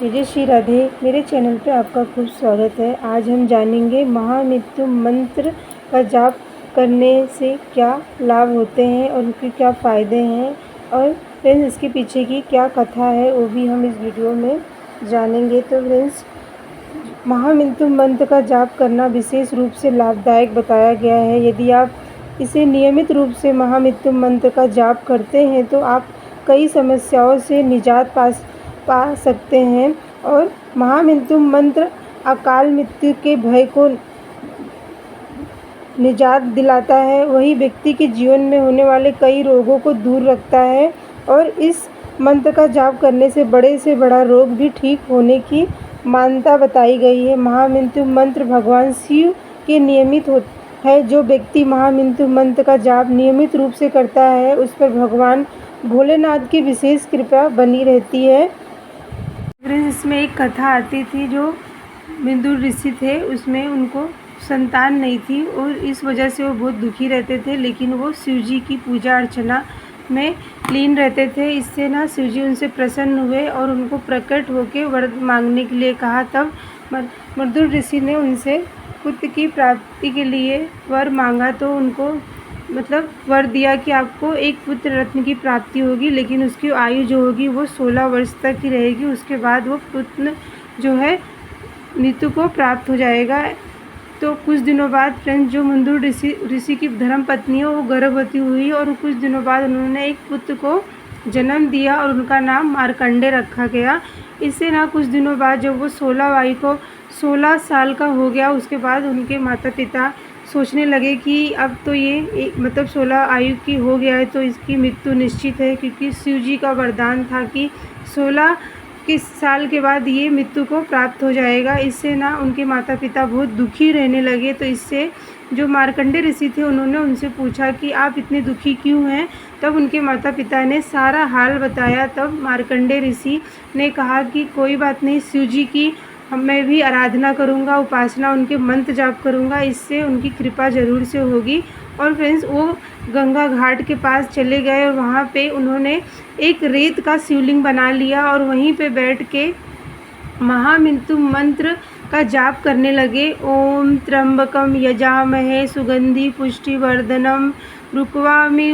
जय श्री राधे। मेरे चैनल पे आपका खूब स्वागत है। आज हम जानेंगे महामृत्यु मंत्र का जाप करने से क्या लाभ होते हैं और उनके क्या फ़ायदे हैं, और फ्रेंड्स इसके पीछे की क्या कथा है वो भी हम इस वीडियो में जानेंगे। तो फ्रेंड्स, महामृत्यु मंत्र का जाप करना विशेष रूप से लाभदायक बताया गया है। यदि आप इसे नियमित रूप से महामृत्यु मंत्र का जाप करते हैं तो आप कई समस्याओं से निजात पा सकते हैं। और महामृत्यु मंत्र अकाल मृत्यु के भय को निजात दिलाता है, वही व्यक्ति के जीवन में होने वाले कई रोगों को दूर रखता है। और इस मंत्र का जाप करने से बड़ा रोग भी ठीक होने की मान्यता बताई गई है। महामृत्यु मंत्र भगवान शिव के नियमित है। जो व्यक्ति महामृत्यु मंत्र का जाप नियमित रूप से करता है उस पर भगवान भोलेनाथ की विशेष कृपा बनी रहती है। इसमें एक कथा आती थी, जो विदुर ऋषि थे, उसमें उनको संतान नहीं थी और इस वजह से वो बहुत दुखी रहते थे। लेकिन वो शिव जी की पूजा अर्चना में लीन रहते थे। इससे ना शिव जी उनसे प्रसन्न हुए और उनको प्रकट होकर वर मांगने के लिए कहा। तब विदुर ऋषि ने उनसे पुत्र की प्राप्ति के लिए वर मांगा, तो उनको वर दिया कि आपको एक पुत्र रत्न की प्राप्ति होगी, लेकिन उसकी आयु जो होगी वो 16 वर्ष तक ही रहेगी। उसके बाद वो पुत्र जो है मृत्यु को प्राप्त हो जाएगा। तो कुछ दिनों बाद फ्रेंड्स, जो विदुर ऋषि की धर्म पत्नी है वो गर्भवती हुई और कुछ दिनों बाद उन्होंने एक पुत्र को जन्म दिया और उनका नाम मार्कंडेय रखा गया। इससे ना कुछ दिनों बाद जब वो 16 साल का हो गया, उसके बाद उनके माता पिता सोचने लगे कि अब तो ये 16 आयु की हो गया है तो इसकी मृत्यु निश्चित है, क्योंकि शिव जी का वरदान था कि 16 के साल के बाद ये मृत्यु को प्राप्त हो जाएगा। इससे ना उनके माता पिता बहुत दुखी रहने लगे। तो इससे जो मार्कंडेय ऋषि थे उन्होंने उनसे पूछा कि आप इतने दुखी क्यों हैं। तब उनके माता पिता ने सारा हाल बताया। तब मार्कंडेय ऋषि ने कहा कि कोई बात नहीं, शिव जी की मैं भी आराधना करूँगा, उपासना, उनके मंत्र जाप करूँगा, इससे उनकी कृपा ज़रूर से होगी। और फ्रेंड्स, वो गंगा घाट के पास चले गए और वहाँ पे उन्होंने एक रेत का शिवलिंग बना लिया और वहीं पे बैठ के महामृत्यु मंत्र का जाप करने लगे। ओम त्र्यंबकम यजामहे सुगंधि पुष्टिवर्धनम रुक्वामि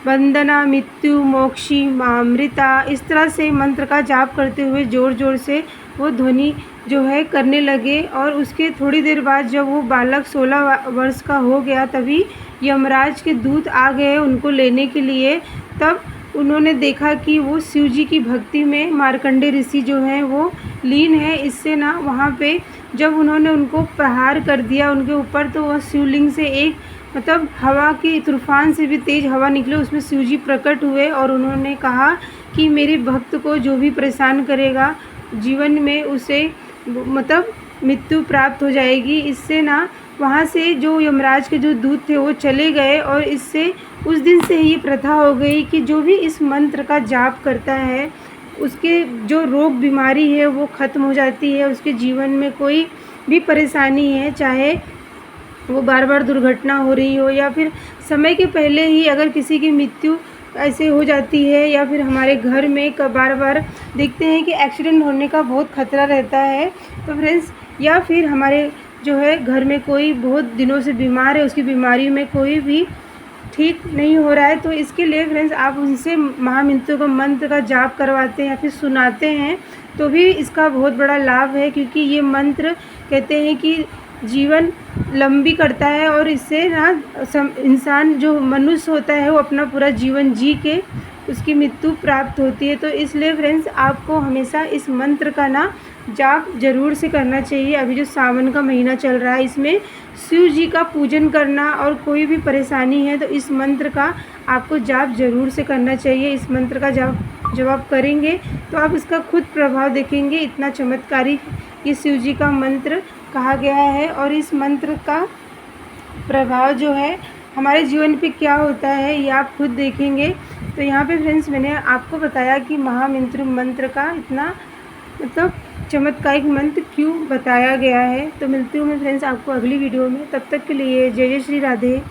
वंदना मृत्यु मोक्षी मामृता। इस तरह से मंत्र का जाप करते हुए ज़ोर ज़ोर से वो ध्वनि जो है करने लगे। और उसके थोड़ी देर बाद जब वो बालक 16 वर्ष का हो गया, तभी यमराज के दूत आ गए उनको लेने के लिए। तब उन्होंने देखा कि वो शिव जी की भक्ति में मार्कंडेय ऋषि जो हैं वो लीन है। इससे ना वहाँ पे जब उन्होंने उनको प्रहार कर दिया उनके ऊपर, तो वह शिवलिंग से एक हवा की तूफान से भी तेज़ हवा निकले, उसमें शिव जी प्रकट हुए और उन्होंने कहा कि मेरे भक्त को जो भी परेशान करेगा जीवन में उसे मृत्यु प्राप्त हो जाएगी। इससे ना वहाँ से जो यमराज के जो दूत थे वो चले गए और इससे उस दिन से ही प्रथा हो गई कि जो भी इस मंत्र का जाप करता है उसके जो रोग बीमारी है वो ख़त्म हो जाती है। उसके जीवन में कोई भी परेशानी है, चाहे वो बार बार दुर्घटना हो रही हो या फिर समय के पहले ही अगर किसी की मृत्यु ऐसे हो जाती है, या फिर हमारे घर में बार बार देखते हैं कि एक्सीडेंट होने का बहुत खतरा रहता है। तो फ्रेंड्स, या फिर हमारे जो है घर में कोई बहुत दिनों से बीमार है, उसकी बीमारी में कोई भी ठीक नहीं हो रहा है, तो इसके लिए फ्रेंड्स आप उनसे महामृत्यु का मंत्र का जाप करवाते हैं या फिर सुनाते हैं तो भी इसका बहुत बड़ा लाभ है। क्योंकि ये मंत्र कहते हैं कि जीवन लंबी करता है और इससे ना इंसान जो मनुष्य होता है वो अपना पूरा जीवन जी के उसकी मृत्यु प्राप्त होती है। तो इसलिए फ्रेंड्स, आपको हमेशा इस मंत्र का ना जाप जरूर से करना चाहिए। अभी जो सावन का महीना चल रहा है, इसमें शिव जी का पूजन करना, और कोई भी परेशानी है तो इस मंत्र का आपको जाप जरूर से करना चाहिए। इस मंत्र का जाप जब आप करेंगे तो आप इसका खुद प्रभाव देखेंगे। इतना चमत्कारी ये शिव जी का मंत्र कहा गया है और इस मंत्र का प्रभाव जो है हमारे जीवन पे क्या होता है ये आप खुद देखेंगे। तो यहाँ पे फ्रेंड्स, मैंने आपको बताया कि महामृत्यु मंत्र का इतना चमत्कारिक मंत्र क्यों बताया गया है। तो मिलती हूँ मैं फ्रेंड्स आपको अगली वीडियो में। तब तक के लिए जय जय श्री राधे।